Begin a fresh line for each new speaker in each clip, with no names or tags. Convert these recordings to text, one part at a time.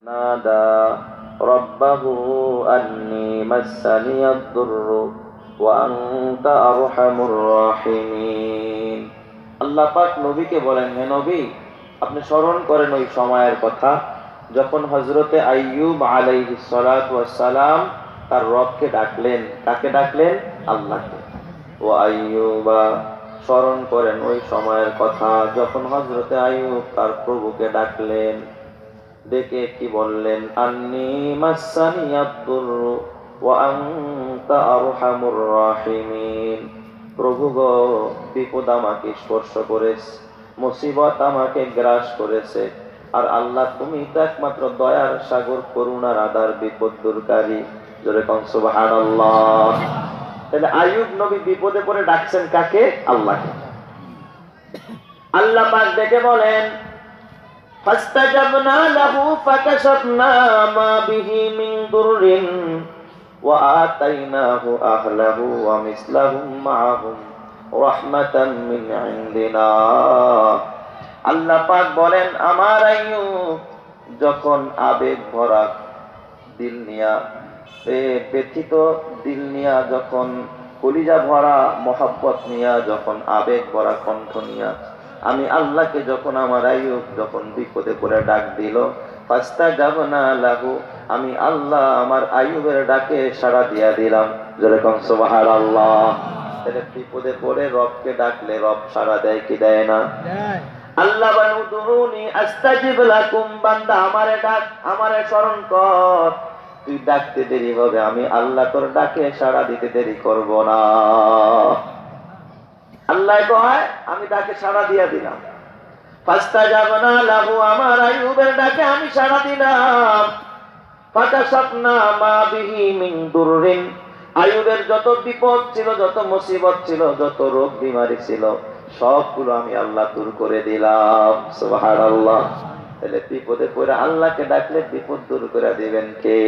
نادى ربه أني مسني الضر وأنت أرحم الراحمين। আল্লাহ পাক নবীকে বলেন, হে নবী, আপনি স্মরণ করেন ওই সময়ের কথা যখন হযরতে আইয়ুব আলাইহিস সালাতু ওয়াস সালাম তার রবকে ডাকলেন। কাকে ডাকলেন? আল্লাহকে। ও আইয়ুবা, স্মরণ করেন ওই সময়ের কথা যখন হযরতে আইয়ুব তার প্রভুকে ডাকলেন। ডেকে কি বললেন? আন্নী মাসসানিয়াদ-দুররু ওয়া আনতা আরহামুর রাহিমিন। প্রভু গো, বিপদ আমাকে স্পর্শ করেছে, মুসিবত আমাকে গ্রাস করেছে, আর আল্লাহ তুমি তো একমাত্র দয়ার সাগর, করুণার আধার, বিপদ দূরকারী। জোরে কোন সুবহানাল্লাহ। তাহলে আইয়ুব নবী বিপদে পড়ে ডাকছেন কাকে? আল্লাহকে। আল্লাহ পাক ডেকে বলেন, فاستجبنا له فكشفنا ما به من ضر وآتيناه أهله ومثلهم معهم رحمة من عندنا। আল্লাহ পাক বলেন, আমার আইয়ুব যখন আবেগ ভরা দিল নিয়া, ব্যথিত দিল নিয়া, যখন কলিজা ভরা মহব্বত নিয়া, যখন আবেগ ভরা কণ্ঠ নিয়া আমি আল্লাহকে যখন আমার আইয়ুব যখন বিপদে পড়ে ডাক দিল, ফাস্তাজাবনা লাহু, আমি আল্লাহ আমার আইয়ুবের ডাকে সাড়া দিয়া দিলাম। যেরকম সুবহানাল্লাহ। তাহলে বিপদে পড়ে রবকে ডাকলে রব সাড়া দেয় কি দেয় না? আল্লাহ বলেন, উদউনি আস্তাজিব লাকুম, বান্দা আমারে ডাক, আমারে স্মরণ কর। তুই ডাকতে দেরি হবে, আমি আল্লাহ তোর ডাকে সাড়া দিতে দেরি করব না। আল্লাহ কয়, আমি ডাকে সাড়া দিয়া দিলাম। ফাস্তাজাবনা লাহু, আমার আইয়ুবের ডাকে আমি সাড়া দিলাম। ফাকাশাফনা মা বিহি মিন দুররিন, আইয়ুবের যত বিপদ ছিল, যত মুসিবত ছিল, যত রোগ বিমারি ছিল, সবগুলো আমি আল্লাহ দূর করে দিলাম। সুবহানাল্লাহ। তাহলে বিপদে পড়ে আল্লাহকে ডাকলে বিপদ দূর করে দিবেন কে?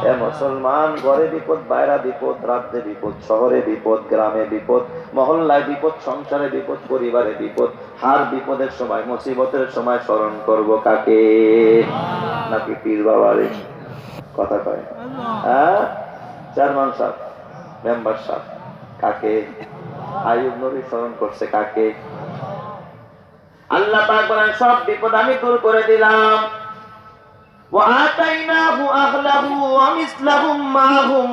এ মুসলমান, ঘরে বিপদ, বাইরে বিপদ, রাজ্যে বিপদ, শহরে বিপদ, গ্রামে বিপদ, মহল্লায় বিপদ, সংসারে বিপদ, পরিবারে বিপদ। হার বিপদের সময়, মুসিবতের সময় স্মরণ করব কাকে? নাকি পীর বাবারে? কথা কয় হ্যাঁ, চেয়ারম্যান সাহেব, মেম্বার সাহেব, কাকে? আইয়ুব নবী স্মরণ করছে কাকে? আল্লাহ পাক বলেন, সব বিপদ আমি দূর করে দিলাম। ওয়া আতাইনাহু আহলাহু ওয়া মিসলাহুম মাহুম,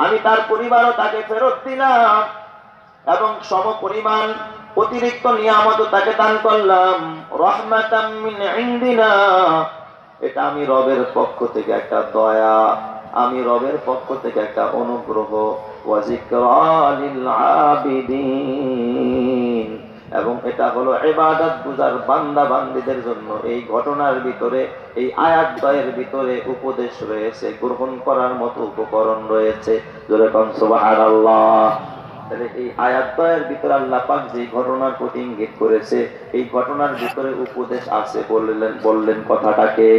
আমি তার পরিবারও তাকে ফেরত দিলাম এবং সমপরিমাণ অতিরিক্ত নিয়ামত তাকে দান করলাম। রাহমাতাম মিন ইনদিনা, এটা আমি রবের পক্ষ থেকে একটা দয়া, আমি রবের পক্ষ থেকে একটা অনুগ্রহ। ওয়া যিকরা লিল আবিদিন, এবং এটা হলো ইবাদত গুজার বান্দা বান্দীদের জন্য। এই ঘটনার ভিতরে, এই আয়াত দ্বয়ের ভিতরে উপদেশ রয়েছে, গ্রহণ করার মতো উপকরণ রয়েছে। জোরে কোন সুবহানাল্লাহ। তাহলে এই আয়াত দ্বয়ের ভিতরে আল্লাহ পাক যে ঘটনার প্রতি ইঙ্গিত করেছে, এই ঘটনার ভিতরে উপদেশ আছে। বললেন কথাটাকে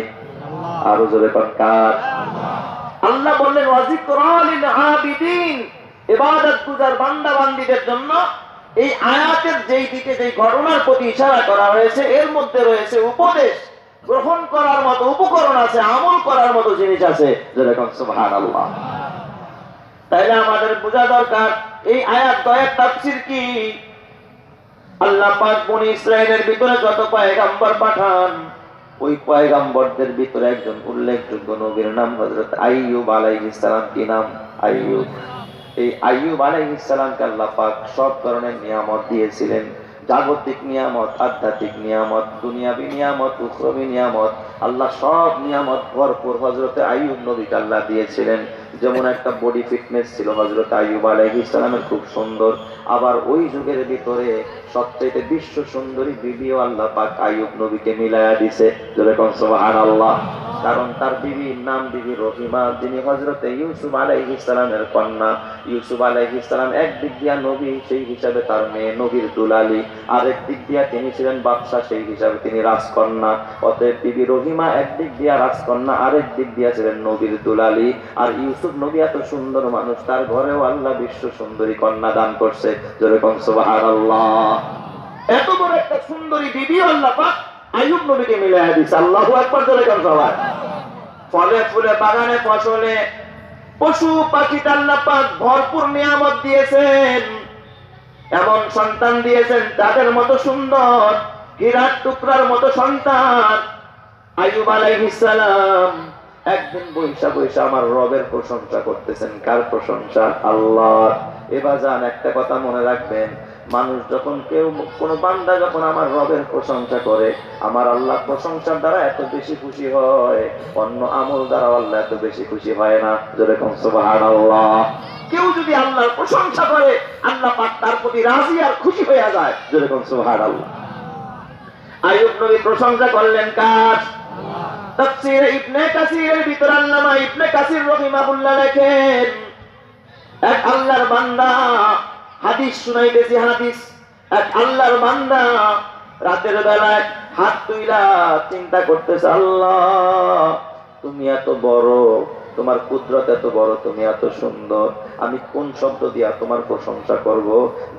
আরো জোরে কোন কার? আল্লাহ বললেন, ওয়া যিকরা লিল আবিদিন, ইবাদত গুজার বান্দা বান্দীদের জন্য এই আয়াতের যেই দিকে, যেই ঘটনার প্রতি ইশারা করা হয়েছে, এর মধ্যে রয়েছে উপদেশ। গ্রহণ করার মতো উপকরণ আছে, আমল করার মতো জিনিস আছে। যেরকম সুবহানাল্লাহ। তাইলে আমাদের বোঝা দরকার এই আয়াত দ্বয়ের তাফসীর কি। আল্লাহ পাক বনি ইসরাইলের ভিতরে যত পয়গম্বর পাঠান, ওই পয়গম্বরদের ভিতরে একজন উল্লেখযোগ্য নবীর নাম হযরত আইয়ুব আলাইহিস সালাম। কি নাম? আইয়ুব। এই আইয়ুব আলাইহিস সালামকে আল্লাহ পাক সব ধরনের নিয়ামত দিয়েছিলেন। জাগতিক নিয়ামত, আধ্যাত্মিক নিয়ামত, দুনিয়াবী নিয়ামত, উখরবী নিয়ামত, আল্লাহ সব নিয়ামত ভরপুর হযরতে আইয়ুব নবীকে আল্লাহ দিয়েছিলেন। যেমন একটা বডি ফিটনেস ছিল হযরত আইয়ুব আলাইহিস সালামের, খুব সুন্দর। আবার ওই যুগের ভিতরে সবচেয়ে বিশ্ব সুন্দরী বিবিও আল্লাহ পাক আইয়ুব নবীকে মিলায়া দিয়েছে। যেরকম সুবহানাল্লাহ। কারণ তার বিবির নাম বিবি রহিমা, যিনি হযরতে ইউসুফ আলাইহিস সালামের কন্যা। ইউসুফ আলাইহিস সালাম একদিক দিয়া নবী, সেই হিসাবে তার মেয়ে নবীর দুলালী, আরেক দিক দিয়া তিনি ছিলেন বাদশা, সেই হিসাবে তিনি রাজকন্যা। অতএব বিবি রহিমা একদিক দিয়া রাজকন্যা, আরেক দিক দিয়া ছিলেন নবীর দুলালী। আর ইউসুফ নবী এত সুন্দর মানুষ, তার ঘরেও আল্লাহ বিশ্ব সুন্দরী কন্যা দান করছে। যেরকম সুবহানাল্লাহ। এত বড় একটা সুন্দরী বিবি আল্লাহ পাক আইয়ুব নবীকে মিলাইয়া দিছে। আল্লাহু আকবার জোরে কোন সবাই। ফলে ফুলে বাগানে ফসলে পশু পাখিতে আল্লাহ পাক ভরপুর নিয়ামত দিয়েছেন, এমন সন্তান দিয়েছেন তাদের মতো সুন্দর হীরার টুকরার মতো সন্তান। আইয়ুব আলাইহিস সালাম একদিন বৈশা বৈশা আমার রবের প্রশংসা করতেছেন। কার প্রশংসা? আল্লাহ। এবার যান একটা কথা মনে রাখবেন, মানুষ যখন কেউ কোন বান্দা যখন আমার রবের প্রশংসা করে, আমার আল্লাহ প্রশংসার দ্বারা এত বেশি খুশি হয়, অন্য আমল দ্বারা আল্লাহ এত বেশি খুশি হয় না। যেরকম সুবহানাল্লাহ। কেউ যদি আল্লাহর প্রশংসা করে, আল্লাহ পাক তার প্রতি রাজি আর খুশি হয়ে যায়। যেরকম সুবহানাল্লাহ। আইয়ুব নবী প্রশংসা করলেন কার? তাফসীর ইবনে কাসিরের ভিতর আল্লামা ইবনে কাসির রাহিমাহুল্লাহ লেখেন, এক আল্লাহর বান্দা হাদিস শুনাইতেছি, হাদিস। এক আল্লাহর বান্দা রাতের বেলায় হাত তুইলা চিন্তা করতেছে, আল্লাহ তুমি এত বড়, তোমার কুদরত এত বড়, তুমি এত সুন্দর, আমি কোন শব্দ দিয়া তোমার প্রশংসা করব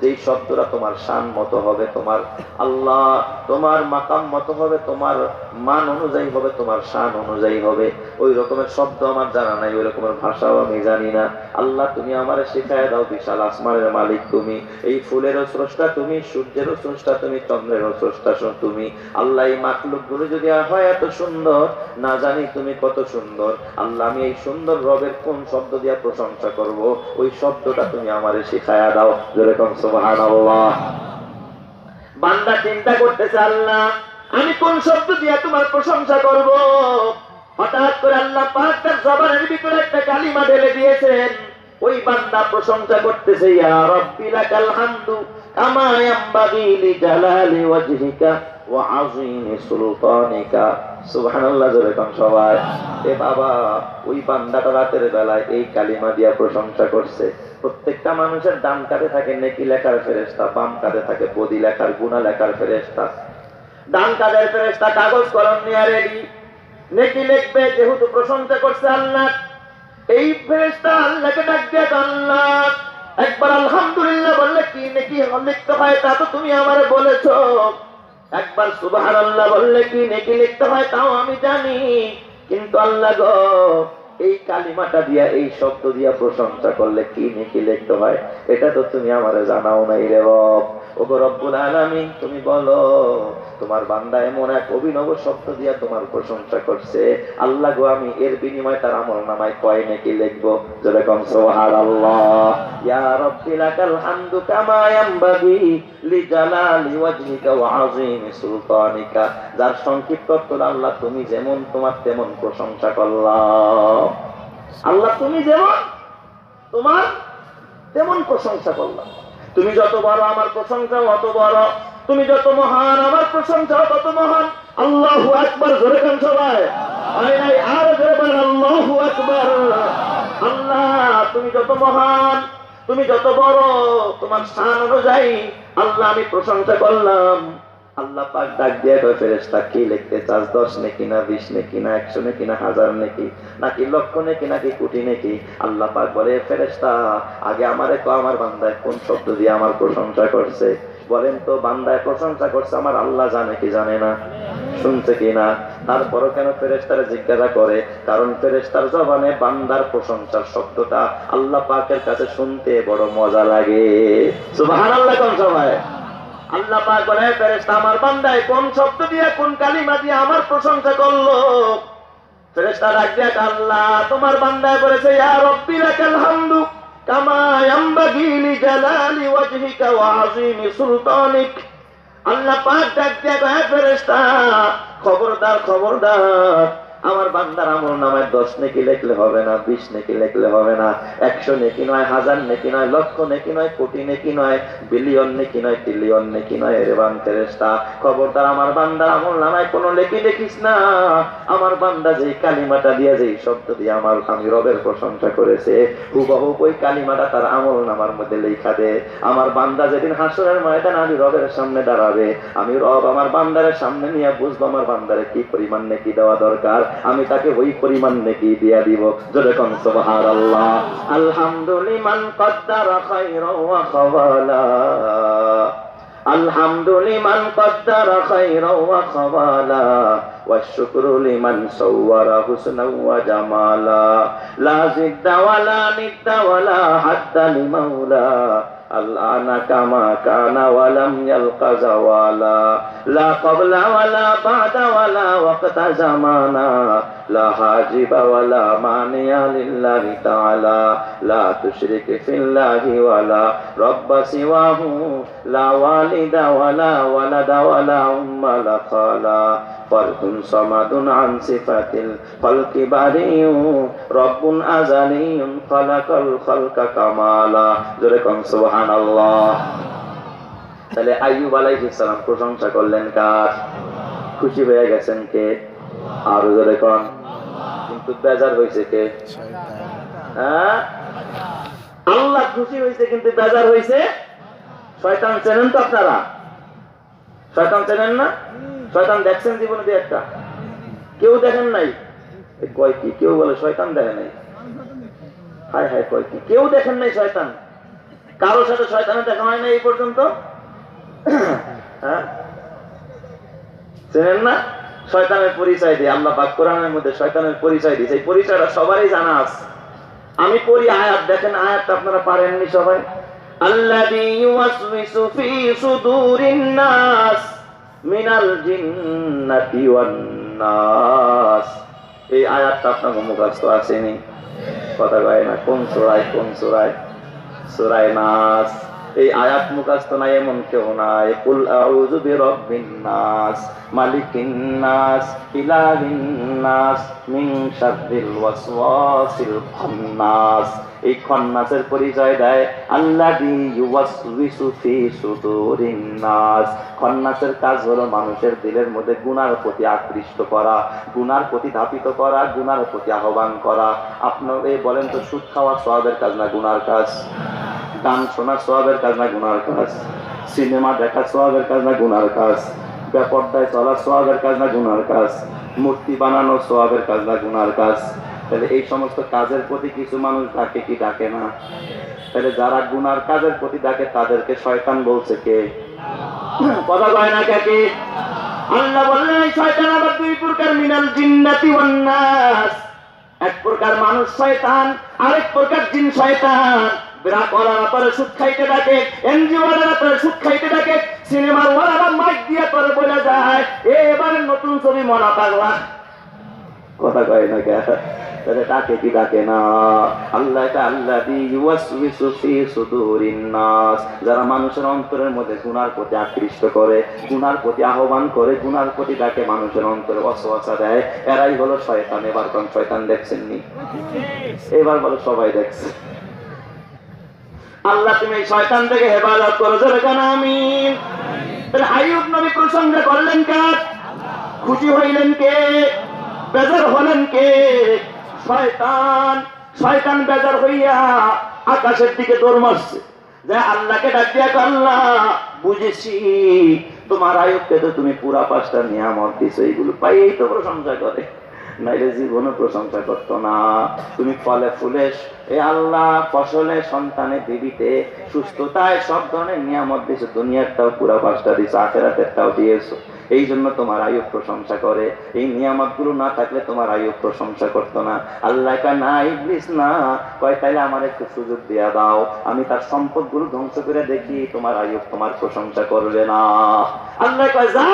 যেই শব্দটা তোমার শান মতো হবে, তোমার আল্লাহ তোমার মাকাম মতো হবে, তোমার মান অনুযায়ী হবে, তোমার শান অনুযায়ী হবে। ওই রকমের শব্দ আমার জানা নাই, ওই রকমের ভাষাও আমি জানি না। আল্লাহ তুমি আমারে শেখায় দাও, বিশাল আসমানের মালিক তুমি, এই ফুলেরও স্রষ্টা তুমি, সূর্যেরও স্রষ্টা তুমি, চন্দ্রেরও স্রষ্টা তুমি। আল্লাহ এই মাখলুক গুলো যদি হয় এত সুন্দর, না জানি তুমি কত সুন্দর। আল্লাহ আমি এই সুন্দর রবের কোন শব্দ দিয়া প্রশংসা করব, ওই শব্দটা তুমি আমারে শিখায়া দাও। যেরকম সুবহানাল্লাহ। বান্দা চিন্তা করতেছে, আল্লাহ আমি কোন শব্দ দিয়া তোমার প্রশংসা করব। হঠাৎ করে আল্লাহ পাক তার জবানের ভিতরে একটা কালিমা ঢেলে দিয়েছেন। ওই বান্দা প্রশংসা করতেছে, ইয়া রাব্বি লাকাল হামদু কামা ইয়ামবাগি লিজালালি ওয়াজহিকা ওয়া আযীমি সুলতানিকা। সুবহানাল্লাহ জোরে কোন সবাই। এ বাবা, ওই বান্দাটা রাতের বেলায় এই কালিমা দিয়া প্রশংসা করছে। প্রত্যেকটা মানুষের ডান কাঁধে থাকে নেকি লেখার ফেরেশতা, বাম কাঁধে থাকে বদি লেখার গুনাহ লেখার ফেরেশতা। ডান কাঁধের ফেরেশতা কাগজ কলম নিয়ে রেডি, নেকি লিখবে। যেহেতু প্রশংসা করছে আল্লাহ, এই ফেরেশতা আল্লাহকে ডাক দিয়ে, আল্লাহ একবার আলহামদুলিল্লাহ বললে কি নেকি লিখতে হয় তা তো তুমি আমারে বলেছো, একবার সুবহানাল্লাহ বললে কি নেকি লিখতে হয় তাও আমি জানি, কিন্তু আল্লাহ গো এই কালিমাটা দিয়া, এই শব্দ দিয়া প্রশংসা করলে কি নেকি লিখতে হয় এটা তো তুমি আমারে জানাও নাই রে রব। ওগো রব্বুল আলামিন, তুমি বলো তোমার বান্দা এমন এক অভিনব শব্দ দিয়া তোমার প্রশংসা করছে, আল্লাহ গো আমি এর বিনিময়ে তার আমলনামায় কয় নেকি লিখবো। যেরকম সুবহানাল্লাহ। ইয়া রাব্বি লাকাল হামদু কামা ইয়ামবাগি লিজালালি ওয়াজহিকা ওয়া আযীমি সুলতানিকা। যার সংক্ষিপ্ত অর্থ, আল্লাহ তুমি যেমন তোমার তেমন প্রশংসা করলাম। আল্লাহ তুমি যেমন তোমার তেমন প্রশংসা করলাম। তুমি যত বড় আমার প্রশংসা অত বড়, তুমি যত মহান আমার প্রশংসা তত মহান। আল্লাহু আকবার জোরে কোন সবাই। আর জোরে বলেন আল্লাহু আকবার। আল্লাহ তুমি যত মহান, তুমি যত বড়, তোমার শান অনুযায়ী আল্লাহ আমি প্রশংসা করলাম। আল্লাহ পাক ডাক দিয়ে কয়, ফেরেশতা কি লিখতে চাস? 10 নেকি না 20 নেকি না 100 নেকি না 1000 নেকি নাকি লক্ষ নেকি নাকি কোটি নেকি? আল্লাহ পাক বলে, ফেরেশতা আগে আমারে কও আমার বান্দায় কোন শব্দ দিয়ে আমার প্রশংসা করছে। বলেন তো, বান্দায় প্রশংসা করছে আমার আল্লাহ জানে কি জানে না? শুনছে কি না? তারপরও কেন ফেরেশতারা জিজ্ঞাসা করে? কারণ ফেরেশতার জবানে বান্দার প্রশংসার শব্দটা আল্লাহ পাকের কাছে শুনতে বড় মজা লাগে। সুবহানাল্লাহ কোন সবাই। আল্লাহ পাক বলে, ফেরেশতা আমার বান্দায় কোন শব্দ দিয়ে কোন কালিমা দিয়ে আমার প্রশংসা করলো? ফেরেশতা ডাক দিয়ে, আল্লাহ তোমার বান্দায় বলেছে, ইয়া রাব্বি লাকাল হামদু কামা ইয়ামবাগি লিজালালি ওয়াজহিকা ওয়া আযীমি সুলতানিক। আল্লাহ পাক ডাক দিয়ে কয়, ফেরেশতা খবরদার খবরদার, আমার বান্দার আমলনামায় 10 নেকি লিখলে হবে না, 20 নেকি লিখলে হবে না, 100 নেকি নয়, 1000 নেকি নয়, লক্ষ নেকি নয়, কোটি নেকি নয়, বিলিয়ন নেকি নয়, ট্রিলিয়ন নেকি নয়। রে বান ফেরেশতা খবরদার, আমার বান্দার আমলনামায় কোনো লেখি দেখিস না। আমার বান্দা যেই কালিমাটা দিয়ে, যেই শব্দ দিয়ে আমার আমি রবের প্রশংসা করেছে, হুবহু ওই কালিমাটা তার আমলনামার মধ্যে লেখা দে। আমার বান্দা যেদিন হাসরের ময়দানে আমি রবের সামনে দাঁড়াবে, আমি রব আমার বান্দারের সামনে নিয়ে বুঝবো আমার বান্দারে কি পরিমাণ নেকি দেওয়া দরকার, আমি তাকে ওই পরিমাণ নেকি দিয়া দিব। জোরে কোন সুবহানাল্লাহ। আলহামদুলিল্লাহ মান কদ্দারা খায়রা ওয়া খাওয়ালা الحمد لمن قدر خيرا وخبالا والشكر لمن صور حسنا وجمالا لا زد ولا ند ولا حد لمولا الآن كما كان ولم يلق زوالا لا قبل ولا بعد ولا وقت زمانا لا حاجب ولا مانع لله تعالى لا تشرك في الله ولا رب سواه لا والد ولا ولد ولا أم لا خالا فرد صمد عن صفة الخلق بريء رب أزلي خلق الخلق كمالا جركم سبحان الله তাহলে আইয়ুব আলাইহিস সালাম প্রশংসা করলেন কার? খুশি হয়ে গেছেন কে? আর জোরে কোন? কিন্তু বেজার হইছে কে? হ্যাঁ, আল্লাহ খুশি হইছে কিন্তু বেজার হইছে শয়তান। চেনেন তো আপনারা? শয়তান চেনেন না? শয়তান দেখছেন জীবনে দিয়ে একটা? কেউ দেখেন নাই? কয় কি? কেউ বলে শয়তান দেখে নাই। হায় হায়, কয় কি? কেউ দেখেন নাই শয়তান? কারোর সাথে শয়তানের দেখা হয় না এই পর্যন্ত? হ্যাঁ, চেনেন না? শয়তানের পরিচয় দিয়ে আল্লাহ পাক কোরআনের মধ্যে শয়তানের পরিচয় দিয়েছে। এই পরিচয়টা সবারই জানা আছে। আমি পড়ি আয়াত, দেখেন আয়াতটা আপনারা পারেননি সবাই। আল্লাযী ইউওয়াসওয়িসু ফী সুদুরিন নাস মিনাল জিন্নাতি ওয়ান নাস। এই আয়াতটা আপনার মুখস্থ আসেনি? কথা কয় না? কোন সূরায়? কোন সূরায়? সূরায়ে নাস। এই আয়াত মুখস্থ নাই এমন কেউ নাই। কুল আউযু বিরাব্বিন নাস মালিকিন নাস ইলাহিন নাস মিন শাররিল ওয়াসওয়াসিল খান্নাস। এই খান্নাসের পরিচয় দেয় আল্লাযী ইউওয়াসওয়িসু ফী সুদুরিন নাস। খান্নাসের কাজ হলো মানুষের দিলের মধ্যে গুনার প্রতি আকৃষ্ট করা, গুনার প্রতি ধাপিত করা, গুনার প্রতি আহ্বান করা। আপনারা বলেন তো, সুদ খাওয়া সওয়াবের কাজ না গুনার কাজ? গান শোনা সওয়াবের কাজ না গুনার কাজ? সিনেমা দেখা সওয়াবের কাজ না গুনার কাজ? বেপরদায় চলা সওয়াবের কাজ না গুনার কাজ? মূর্তি বানানো সওয়াবের কাজ না গুনার কাজ? তাহলে এই সমস্ত কাজের প্রতি কিছু মানুষ ডাকে কি ডাকে না? তাহলে যারা গুনার কাজের প্রতি ডাকে তাদেরকে শয়তান বলছে কে? কথা কয় না কে? আল্লাহ বললেন এই শয়তান আবার দুই প্রকার, মিনাল জিন্নাতি ওয়ান নাস। এক প্রকার মানুষ শয়তান, আরেক প্রকার জিন শয়তান। বিরাট ওয়ালারা পরে সুদ খাইতে ডাকে, এনজিও ওয়ালারা পরে সুদ খাইতে ডাকে, সিনেমার ওয়ালারা মাইক দিয়ে পরে বলে যায় এবারে নতুন ছবি মনা পাগলা। কথা কয় না কে? তাহলে ডাকে কি ডাকে না? আল্লাহ আল্লাযী ইউওয়াসওয়িসু ফী সুদুরিন নাস। যারা মানুষের অন্তরের মধ্যে গুনার প্রতি আকৃষ্ট করে, গুনার প্রতি আহ্বান করে, গুনার প্রতি ডাকে, মানুষের অন্তরে ওয়াসওয়াসা দেয়, এরাই হলো শয়তান। এবার কোন শয়তান দেখছেননি? এবার বলো সবাই দেখছে। আল্লাহ তুমি এই শয়তান থেকে হেফাজত করো, জোরে কেন আমিন। তাহলে আইয়ুব নবী প্রশংসা করলেন কার? খুশি হইলেন কে? বেজার হলেন কে? শয়তান। শয়তান বেজার হইয়া আকাশের দিকে দৌড় মারছে, যে আল্লাহকে ডাক দিয়া, আল্লাহ বুঝেছি তোমার আইয়ুবকে তো তুমি পুরা 5টা নিয়ামত দিছো, এইগুলো পাইয়েই তো প্রশংসা করে, নাইলে জীবনে প্রশংসা করতো না। তুমি ফলে ফুলে এ আল্লাহ, ফসলে, সন্তানে, বিবিতে, সুস্থতায় সব ধরনের নিয়ামত দিয়েছো, দুনিয়ারটাও পুরা 5টা দিয়েছো, আখিরাতেরটাও দিয়েছো। এই জন্য তোমার আইয়ুব প্রশংসা করে। এই নিয়ামত গুলো না থাকলে তোমার আইয়ুব প্রশংসা করতো না। আল্লাহ কয় না ইবলিস না, কয় তাইলে আমার একটু সুযোগ দিয়া দাও, আমি তার সম্পদ গুলো ধ্বংস করে দেখি, তোমার আইয়ুব তোমার প্রশংসা করবে না। আল্লাহ কয় যা,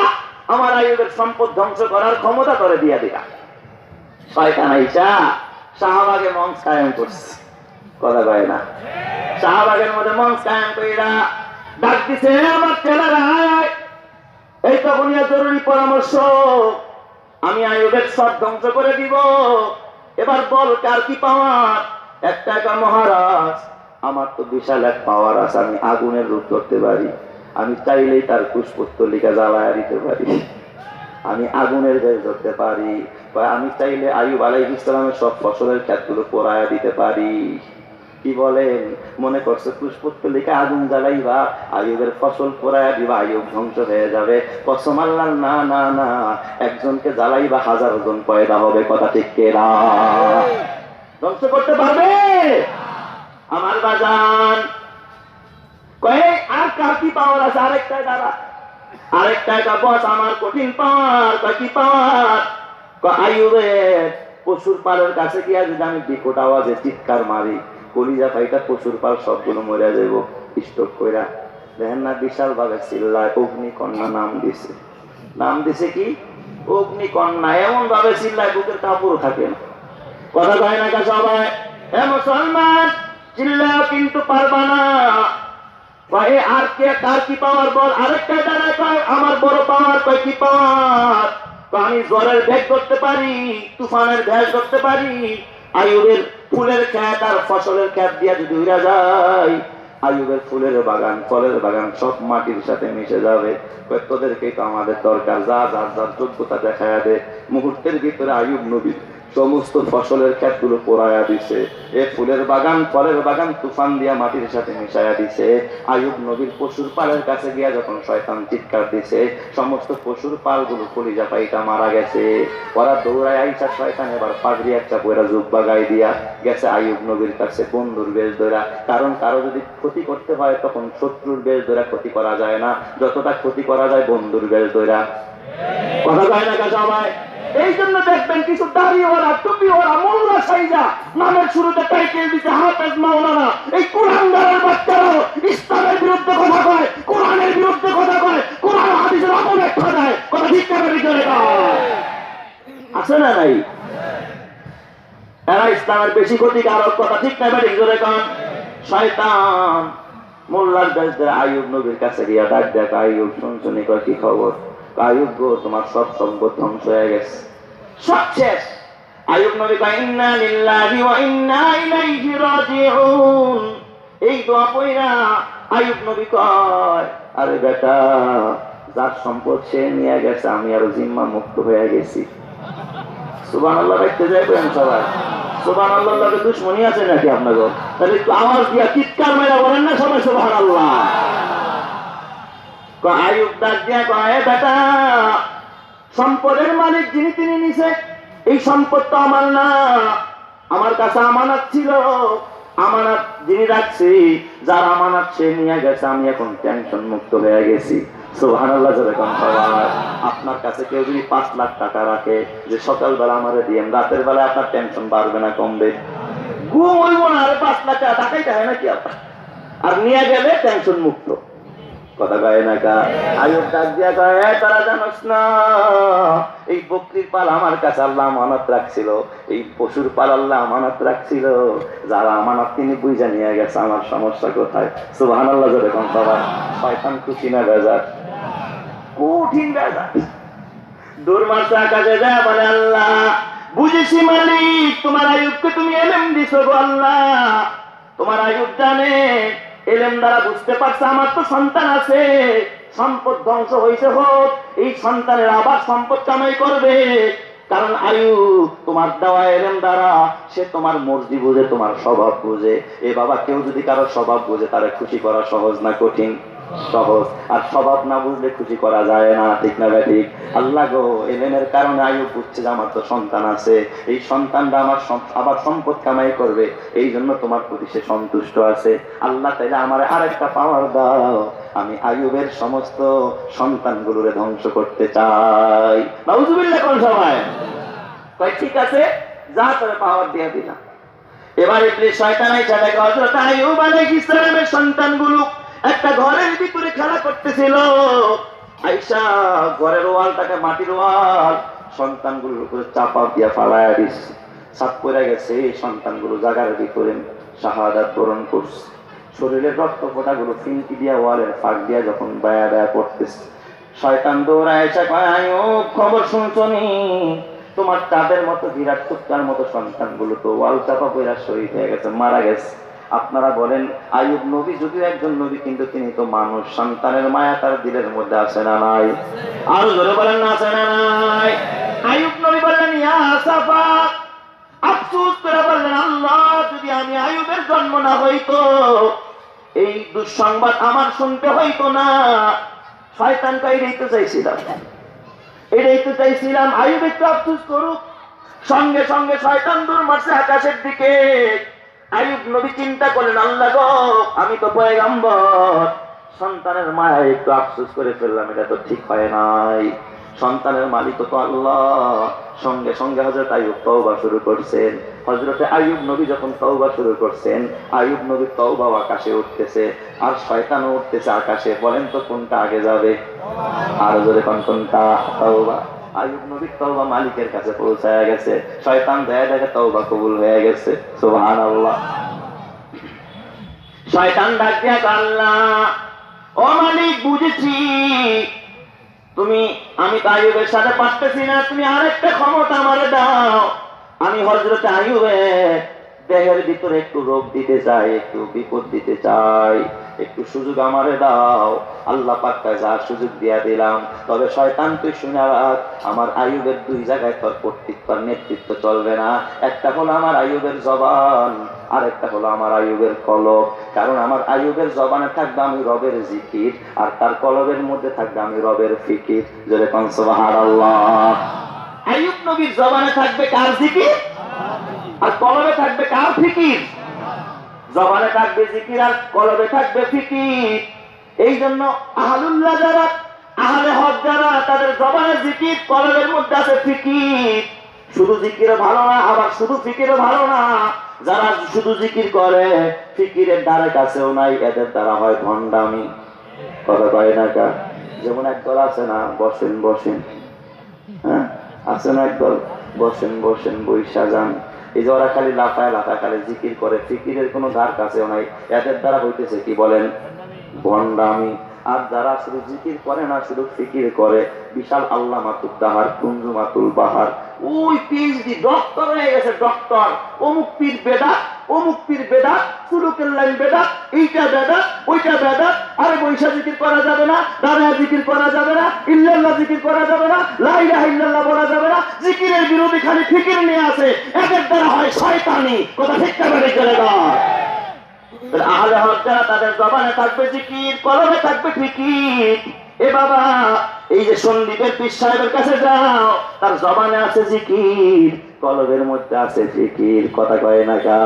আমার আইয়ুবের সম্পদ ধ্বংস করার ক্ষমতা করে দিয়া দিবা। শয়তান আইসা শাহবাগে মঞ্চ কায়েম করছে। কথা কয় না? শাহবাগের মধ্যে মঞ্চ কায়েম কইরা ডাক দিছে, আমার ছেলেরা এই তো জরুরি পরামর্শ, আমি আইয়ুবের সব ধ্বংস করে দিব, এবার বল কার কি পাওয়ার? একটা মহারাজ, আমার তো বিশাল এক পাওয়ার আছে, আমি আগুনের রূপ করতে পারি, আমি চাইলেই তার কুশপুত্তলিকা জ্বালায়া দিতে পারি, আমি আগুনের বেশ ধরতে পারি, আমি চাইলে আইয়ুব আলাইহিস সালামের সব ফসলের ক্ষেতগুলো পোড়ায়া দিতে পারি। কি বলেন? মনে করছে কুশপুত্তলিকা আগুন জ্বালাইবা, আইয়ুবের ফসল পোড়ায়া দিবা, আইয়ুব ধ্বংস হয়ে যাবে। কসম আল্লাহ, না না না, একজনকে জ্বালাইবা 1000 জন পয়দা হবে। কথা ঠিক কে না? ধ্বংস করতে পারবে আমার বাজান? কয়ে আর কার কি পাওয়ার আছে আরেকটা দাঁড়া, আরেকটা বস আমার কঠিন পাওয়ার, কি পাওয়ার? আইয়ুবের পশুর পালের কাছে গিয়া যদি আমি বিকট আওয়াজে চিৎকার মারি, কলিজা ফাইটা পশুর পাল সবগুলো মরে যাইব স্টক কইরা। দেখেন না বিশাল ভাবে চিল্লায়, অগ্নিকন্যা নাম দিছে। নাম দিছে কি? অগ্নিকন্যা। এমন ভাবে চিল্লায় বুকের কাপড় থাকে না। কথা কয় না কা সবাই? এ মুসলমান, চিল্লাও কিন্তু পারবা না। আর কে কার কি পাওয়ার বল? আরেকটা দাঁড়ায় কয় আমার বড় পাওয়ার। কয় কি পাওয়ার? আমি জ্বরের ভেদ করতে পারি, তুফানের ভেদ করতে পারি। আইয়ুবের ফুলের ক্ষেত আর ফসলের ক্ষেত দিয়া যদি উড়া যায়, আইয়ুবের ফুলের বাগান ফলের বাগান সব মাটির সাথে মিশে যাবে। তোদেরকে তো আমাদের দরকার, যা যার যার যোগ্যতা দেখায়া দে। মুহূর্তের ভিতরে আইয়ুব নবী সমস্ত ফসলের ক্ষেতগুলো পোড়ায়া দিছে। এ ফুলের বাগান ফলের বাগান তুফান দিয়া মাটির সাথে মিশাইয়া দিছে। আইয়ুব নবীর পশুর পালের কাছে গিয়া যখন শয়তান চিৎকার দিছে, সমস্ত পশুর পালগুলো কলিজা পাইটা মারা গেছে। ওরা দৌড়ায় আইসা শয়তান এবার পাগড়ি একটা বইরা জুব্বা গায়ে দিয়া গেছে আইয়ুব নবীর কাছে বন্ধুর বেশ ধরা। কারণ কারো যদি ক্ষতি করতে হয় তখন শত্রুর বেশ ধরা ক্ষতি করা যায় না, যতটা ক্ষতি করা যায় বন্ধুর বেশ ধরা। কথা যায় না কা সবাই? এই জন্য দেখবেন কিছু দাড়িওয়ালা টুপিওয়ালা মোল্লা সাইজা নামের শুরুতে টাইটেল দিতে হাফেজ মাওলানা। এই কুরআনদারের বাচ্চারাও ইসলামের বিরুদ্ধে কথা কয়, কোরআনের বিরুদ্ধে কথা কয়, কোরআন হাদিসের অপব্যাখ্যা দেয়। কথা ঠিক না বেঠিক করে আছে না নাই? এরা ইসলামের বেশি ক্ষতিকারক। কথা ঠিক না বেঠিক করে কন? শয়তান মোল্লার বেশ ধরে আইয়ুব নবীর কাছে গিয়া ডাক দেখ, আইয়ুব শুনছুনি কয় কি খবর? আইয়ুব গো তোমার সব সম্পদ ধ্বংস হয়ে গেছে, সব শেষ। আইয়ুব নবী কয় ইন্না লিল্লাহি ওয়া ইন্না ইলাইহি রাজিউন। এই দোয়া পড়া আইয়ুব নবী কয় আরে বেটা, যার সম্পদ সে নিয়ে গেছে, আমি আরো জিম্মা মুক্ত হয়ে গেছি। সুবহানাল্লাহ দেখতে যাবেন সবাই। সুবহানাল্লাহ লাগে দুশমনী আছে নাকি আপনাদের? তাহলে একটু আওয়াজ দিয়া চিৎকার মেরা বলেন না সবাই সুবহানাল্লাহ। আইয়ুব ডাক দিয়া কয় বেটা, সম্পদের মালিক যিনি তিনি নিছে, এই সম্পদ তো আমার না, আমার কাছে আমানত ছিল। আমানত যিনি রাখছি, যার আমানত সে নিয়ে গেছে, আমি এখন টেনশন মুক্ত হয়ে গেছি। সুবহানাল্লাহ যেরকম সবাই। আপনার কাছে কেউ যদি 5 লাখ টাকা রাখে, যে সকালবেলা আমারে দিয়েন, রাতের বেলা আপনার টেনশন বাড়বে না কমবে? ঘুম হইব না। আরে 5 লাখ টাকা টাকাইতে হয় নাকি আপনার? আর নিয়ে গেলে টেনশন মুক্ত। কথা কয় না কা? আইয়ুব ডাক দিয়া কয় তারা জানোস না, এই বকরির পাল আমার কাছে আল্লাহ আমানত রাখছিল, এই পশুর পাল আল্লাহ আমানত রাখছিল। যারা আমানত তিনি বুঝা নিয়ে গেছে, আমার সমস্যা কোথায়? সুবহানাল্লাহ যেরকম সবাই। শয়তান খুশি না বেজার? কঠিন বেজার। দুর্মাসা আকাশে যায় বলে আল্লাহ বুঝেছি মালিক, তোমার আইয়ুবকে তুমি এলেম দিছো গো আল্লাহ। তোমার আইয়ুব জানে, এলেম দ্বারা বুঝতে পারছে আমার তো সন্তান আছে, সম্পদ ধ্বংস হয়েছে হোক, এই সন্তানের আবার সম্পদ কামাই করবে। কারণ আইয়ুব তোমার দেওয়া এলেম দ্বারা সে তোমার মর্জি বুঝে, তোমার স্বভাব বুঝে। এ বাবা, কেউ যদি কারো স্বভাব বুঝে তারে খুশি করা সহজ না কঠিন? সহজ। আর স্বভাব না বুঝলে খুশি করা যায় না, ঠিক না ঠিক? আল্লাহ গো, এলেমের কারণে আইয়ুব বুঝছে যে আমার তো সন্তান আছে, এই সন্তানটা আমার আবার সম্পদ কামাই করবে, এই জন্য তোমার প্রতি সে সন্তুষ্ট আছে। আল্লাহ তাইলে আমার আরেকটা পাওয়ার দাও, আমি আইয়ুবের সমস্ত সন্তানগুলোরে ধ্বংস করতে চাই। নাউজুবিল্লাহ কোন সবাই? কয় ঠিক আছে, যা তোরে পাওয়ার দিয়ে দিলাম। এবার ইবলিস শয়তান আইসা দেখে হযরত আইয়ুব আলাইহিস সালামের সন্তানগুলো একটা ঘরের ভিতরে খেলা করতেছিল। আইসা ঘরের ওয়ালটাকে মাটির ওয়াল সন্তানগুলোর উপরে চাপা দিয়া ফালাইয়া দিছে। ছাপ পড়ে গেছে, সন্তানগুলো জায়গার ভিতরে শাহাদাত বরণ করছে। শরীরের রক্ত ফোঁটাগুলো ফিনকি দিয়া ওয়ালের ফাঁক দিয়া যখন বায়া বায়া পড়তেছে, শয়তান দৌড়ায় এসে কয় আইয়ুব খবর শুনছনি? তোমার তাদের মতো বিরাট টুকটার মতো সন্তানগুলো তো ওয়াল চাপা পড়া শহীদ হয়ে গেছে, মারা গেছে। আপনারা বলেন আইয়ুব নবী যদিও একজন নবী, কিন্তু তিনি তো মানুষ, সন্তানের মায়া তার দিলের মধ্যে আছে না নাই? আরো জোরে বলেন না আছে না নাই? আইয়ুব নবী বললেন ইয়া আসাফা, আফসোস করে বললেন আল্লাহ, যদি আমি আইয়ুবের জন্ম না হইতো, এই দুঃসংবাদ আমার শুনতে হইতো না। শয়তান কয় এটাই তো চাইছিলাম, এটাই তো চাইছিলাম আইয়ুব একটু আফসোস করুক। সঙ্গে সঙ্গে শয়তান দূর মারছে আকাশের দিকে। আইয়ুব নবী চিন্তা করলেন আল্লাহ গো, আমি তো পয়গম্বর, সন্তানের মায়া একটু আফসোস করে ফেললাম, এটা তো ঠিক হয় নাই। সন্তানের মালিক তো আল্লাহ। সঙ্গে সঙ্গে হযরত আইয়ুব তওবা শুরু করছেন। হযরতে আইয়ুব নবী যখন তওবা শুরু করছেন, আইয়ুব নবীর তওবা আকাশে উঠতেছে, আর শয়তানও উঠতেছে আকাশে। বলেন তো কোনটা আগে যাবে? আর জোরে কোনটা? তওবা। আইয়ুব নবীর তওবা মালিকের কাছে পৌঁছায় গেছে, শয়তান দেখে তওবা কবুল হয়ে গেছে। সুবহানাল্লাহ। শয়তান ডাক দিয়া, আল্লাহ ও মালিক, বুঝেছি আমি তো আইয়ুবের সাথে পারতেছি না, তুমি আরেকটা ক্ষমতা আমারে দাও। আমি হযরতে আইয়ুবের দেহের ভিতরে একটু রোগ দিতে চাই, একটু বিপদ দিতে চাই, একটু সুযোগ আমারে দাও। আল্লাহ পাক যা সুযোগ দিয়া দিলাম। তবে শয়তান তুই শুনে রাখ, আমার আইয়ুবের দুই জায়গায় তোর কর্তৃত্ব নেতৃত্ব চলবে না। একটা হলো আমার আইয়ুবের জবান, আর একটা হলো আমার আইয়ুবের কলব। কারণ আমার আইয়ুবের জবানে থাকবে আমি রবের জিকির, আর তার কলবের মধ্যে থাকবে আমি রবের ফিকির। জোরে কোন সুবহানাল্লাহ। আইয়ুব নবীর জবানে থাকবে কার জিকির, আর কলবে থাকবে কার ফিকির? জবানে থাকবে জিকির আর কলবে থাকবে ফিকির। এই জন্য আহলুল্লাহ যারা, আহলে হক যারা, তাদের জবানে জিকির, কলবের মধ্যে আছে ফিকির। শুধু জিকিরও ভালো না, আবার শুধু ফিকিরও ভালো না। যারা শুধু জিকির করে, ফিকিরের দ্বারে কাছেও নাই, এদের দ্বারা হয় ভণ্ডামি। কথা কয় না কা? যেমন একদল আছে না, বসেন বসেন, হ্যাঁ আছে না একদল, বসেন বসেন বৈশা যান। এই যে ওরা খালি লাফায় লাফায় খালি জিকির করে, ফিকিরের কোনো ধার কাছেও নাই, এদের দ্বারা হইতেছে কি বলেন? ভণ্ডামি। আর যারা শুধু জিকির করে না, শুধু ফিকির করে, বিশাল আল্লাহ মাতুল দাহার, কুঞ্জু মাতুল বাহার, ওই পিএইচডি ডক্টর হয়ে গেছে, ডক্টর। অমুক পীর বেদাত, অমুক পীর বেদাত, সুলুকের লাইন বেদাত, এইটা বেদাত, ওইটা বেদাত। আরে বৈশা জিকির করা যাবে না, দাঁড়ায় জিকির করা যাবে না, ইল্লাল্লাহ জিকির করা যাবে না, লা ইলাহা ইল্লাল্লাহ বলা যাবে না। জিকিরের বিরোধী খালি ফিকির নিয়ে আসে, এদের দ্বারা হয় শয়তানি। কথা ঠিক না বেরিয়ে চলে যায়। আহলে হক যারা, তাদের জবানে থাকবে জিকির, কলবে থাকবে ফিকির। এ বাবা, এই যে সন্দীপের পীর সাহেবের কাছে যাও, তার জবানে আছে জিকির, কলবের মধ্যে আছে ফিকির। কথা কয় না কা?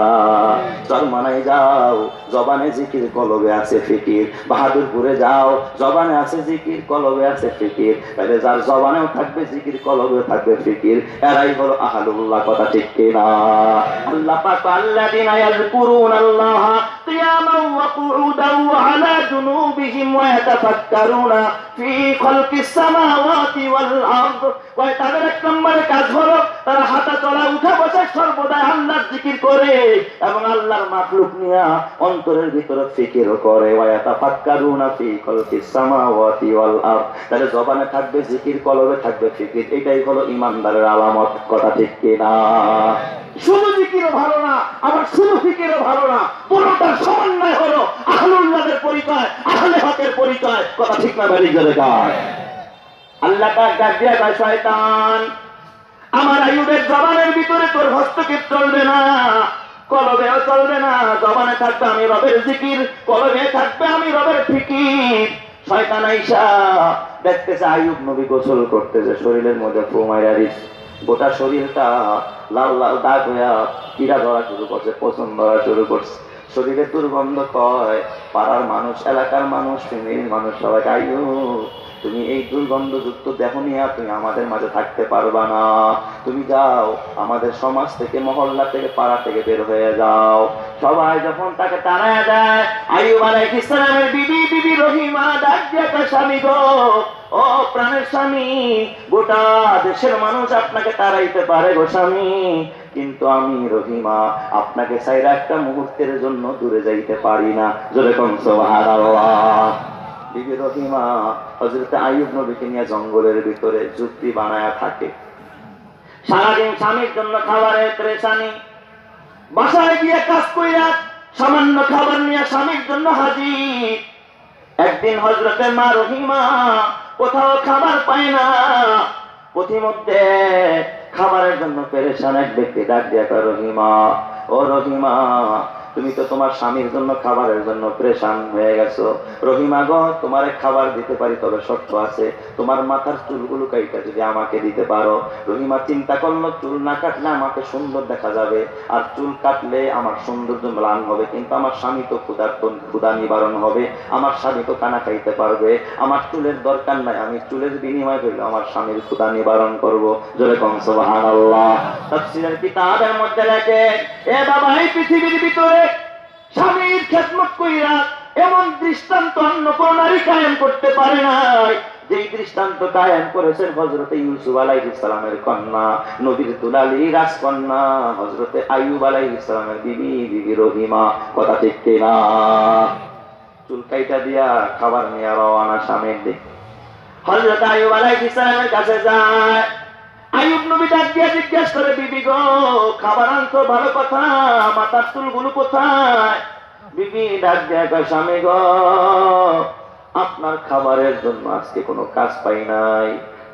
চরমানায় যাও, জবানে জিকির, কলবে আছে ফিকির। বাহাদুরপুরে যাও, জবানে আছে জিকির, কলবে আছে ফিকির। তাহলে যার জবানেও থাকবে জিকির, কলবেও থাকবে ফিকির, এরাই হলো আহলুল্লাহ। কথা ঠিক কিনা? আল্লাহ পাক আল্লাযিনা ইয়াযকুরুনাল্লাহ কিয়ামান ওয়া কুউদান ওয়া আলা জুনুবিহিম ওয়া ইয়াতাফাক্কারুনা ফি খালকিস সামাওয়াতি ওয়াল আরদ। কয় তাদের এক নম্বরের কাজ হলো তারা হাঁটা চলা উঠা বসা সর্বদাই আল্লাহর জিকির করে এবং আল্লাহর মাখলুক নিয়ে অন্তরের ভিতরে ফিকির করে। ওয়া ইয়াতাফাক্কারুনা ফি খালকিস সামাওয়াতি ওয়াল আরদ। তাদের জবানে থাকবে জিকির, কলবে থাকবে ফিকির। এটাই হলো ঈমানদারের আলামত। কথা ঠিক কিনা? শুধু জিকিরও ভালো না, আবার শুধু ফিকিরও ভালো না, পুরোটার সমন্বয় হলো আহলুল্লাহর পরিচয়, আহলে হকের পরিচয়। কথা ঠিক না বেরিয়ে চলে যায়। আল্লাহ পাক ডাক দিয়া কয়, শয়তান আমার আইয়ুবের জবানের ভিতরে তোর হস্তক্ষেপ চলবে না, কলবেও চলবে না। জবানে থাকবে আমি রবের জিকির, কলবে থাকবে আমি রবের ফিকির। শয়তান আইসা দেখতেছে আইয়ুব নবী গোসল করতেছে, শরীরের মধ্যে ফু মাইরা দিচ্ছে, গোটা শরীরটা লাল লাল দাগ হইয়া পীড়া ধরা শুরু করছে, পছন্দ ধরা শুরু করছে, শরীরে দুর্গন্ধ। কয় পাড়ার মানুষ, এলাকার মানুষ, ফ্যামিলির মানুষ সবাই, আইয়ুব তুমি এই দুর্গন্ধযুক্ত দেহ নিয়ে তুমি আমাদের মাঝে থাকতে পারবা না, তুমি যাও আমাদের সমাজ থেকে, মহল্লা থেকে, পাড়া থেকে বের হয়ে যাও। সবাই যখন তাকে তাড়ায় দেয়, আইয়ুব আলাইহিস সালামের বিবি রহিমা ডাক দিয়ে কয়, স্বামী গো, ও প্রাণের স্বামী, গোটা দেশের মানুষ আপনাকে তাড়াইতে পারে গো স্বামী, কিন্তু আমি রহিমা আপনাকে চাইরা একটা মুহূর্তের জন্য দূরে যাইতে পারি না। জোরে কোন সুবহানাল্লাহ। বিবি রহিমা হযরত আইয়ুব নবীকে নিয়ে জঙ্গলের ভিতরে যুক্তি বানায়া থাকে। সারাদিন স্বামীর জন্য খাবারের পেরেশানি, বাসায় গিয়ে কাজ কইরা সামান্য খাবার নিয়ে স্বামীর জন্য হাজির। একদিন হযরতে মা রহিমা কোথাও খাবার পায় না, পথিমধ্যে খাবারের জন্য পেরেশান এক ব্যক্তি ডাক দিয়া কয়, রহিমা ও রহিমা, তুমি তো তোমার স্বামীর জন্য খাবারের জন্য পরেশান হয়ে গেছো। রহিমা গো, তোমারে খাবার দিতে পারি, তবে শর্ত আছে, তোমার মাথার চুলগুলো কাইটা যদি আমাকে দিতে পারো। রহিমা চিন্তা করলো, চুল না কাটলে আমাকে সুন্দর দেখা যাবে, আর চুল কাটলে আমার সৌন্দর্য ম্লান হবে, কিন্তু আমার স্বামী তো ক্ষুধা নিবারণ হবে, আমার স্বামী তো কানা খাইতে পারবে, আমার চুলের দরকার নাই, আমি চুলের বিনিময় হইলে আমার স্বামীর ক্ষুধা নিবারণ করবো। জোরে কোন সুবহানাল্লাহ। তাফসীরের কিতাবের মধ্যে লেখে, এ বাবা, এই পৃথিবীর ভিতরে স্বামীর খেদমত কইরা এমন দৃষ্টান্ত অন্য কোন নারী কায়েম করতে পারে নাই, যেই দৃষ্টান্ত কায়েম করেছেন হযরতে ইউসুফ আলাইহিস সালামের কন্যা, নবীর দুলালী রাজকন্যা হযরতে আইয়ুব আলাইহিস সালামের বিবি রহিমা। কথা ঠিক কিনা? চুল কাইটা দিয়া খাবার নিয়ে রওনা স্বামীর দিকে। হযরত আইয়ুব আলাইহিস সালামের কাছে যায়। আইয়ুব নবী ডাক দিয়ে জিজ্ঞেস করে, বিবি গো, খাবার আনছো, ভালো কথা, মাথার চুলগুলো কোথায়? বিবি ডাক দিয়ে কয়, স্বামী গো, আপনার খাবারের জন্য আজকে কোনো কাজ পাই নাই,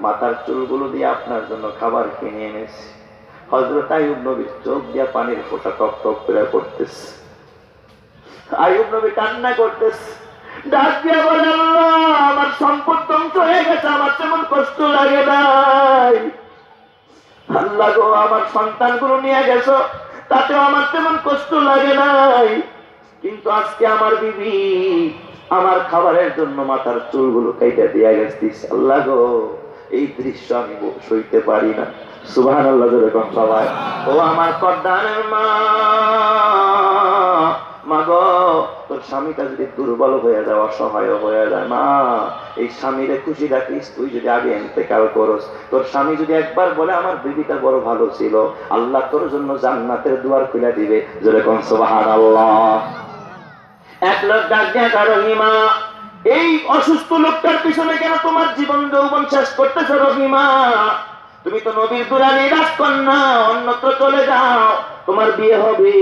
মাথার চুলগুলো দিয়ে আপনার জন্য খাবার কিনে এনেছি। হযরত আইয়ুব নবীর চোখ দিয়া পানির ফোঁটা টপ টপ করে পড়তেছে। আইয়ুব নবী কান্না করতেছে, ডাক দিয়া বলে, আল্লাহ, আমার সম্পদ ধ্বংস হয়ে গেছে, আমার তেমন কষ্ট লাগে নাই। আল্লাহ গো, আমার সন্তানগুলো নিয়ে গেছো, তাতেও আমার তেমন কষ্ট লাগে নাই, কিন্তু আজকে আমার বিবি আমার খাবারের জন্য মাথার চুলগুলো কাইটা দিয়া গেছিস। আল্লাহ গো, এই দৃশ্য আমি সইতে পারি না। সুবহানাল্লাহ। যেরকম সবাই, ও আমার পর্দানের মা, মা গো, তোর স্বামীটা যদি দুর্বল হয়ে যায়, অসহায় হয়ে যায়, মা, এই স্বামীরে খুশি রাখিস। তুই যদি আগে ইন্তেকাল করস, তোর স্বামী যদি একবার বলে আমার বিবিটা বড় ভালো ছিল, আল্লাহ তোর জন্য জান্নাতের দুয়ার খুলে দিবে। যেরকম সুবহানাল্লাহ। এক লোক ডাক দেয়, রহিমা, এই অসুস্থ লোকটার পিছনে কেন তোমার জীবন যৌবন শেষ করতেছ? রহিমা, তুমি তো নবীর দুলালী রাজকন্যা, অন্যত্র চলে যাও, তোমার বিয়ে হবে।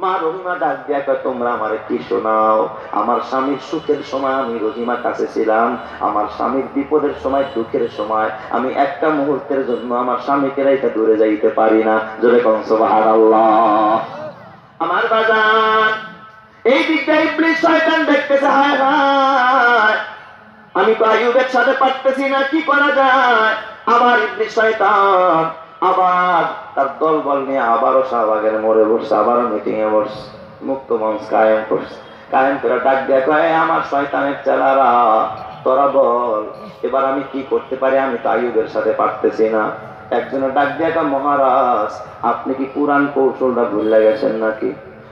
মা রহিমা ডাক দিয়া কয়, তোমরা আমারে কি শোনাও? আমার স্বামীর সুখের সময় আমি রহিমার কাছে ছিলাম, আমার স্বামীর বিপদের সময়, দুঃখের সময় আমি একটা মুহূর্তের জন্য আমার স্বামীকে রেখে দূরে যাইতে পারি না। জোরে কোন সুবহানাল্লাহ। আমার বাজার, এই দিকটা ইবলিস শয়তান দেখতেছে, হায় হায়, আমি তো আইয়ুবের সাথে পারতেছি না, কি করা যায়? আবার ইবলিস শয়তান আবার তার দল বল নিয়ে আবারও শাহবাগের মোড়ে বসছে, আবারও মিটিং এ বসছে, মুক্ত মঞ্চ কায়েম করছে। কায়েম করে ডাক দিয়ে কয়, আমার শয়তানের চেলারা, তোরা বল এবার আমি কি করতে পারি, আমি তো আইয়ুবের সাথে পারতেছি না। একজনের ডাক দিয়ে কয়, মহারাজ, আপনি কি পুরাণ কৌশলটা ভুলে গেছেন নাকি?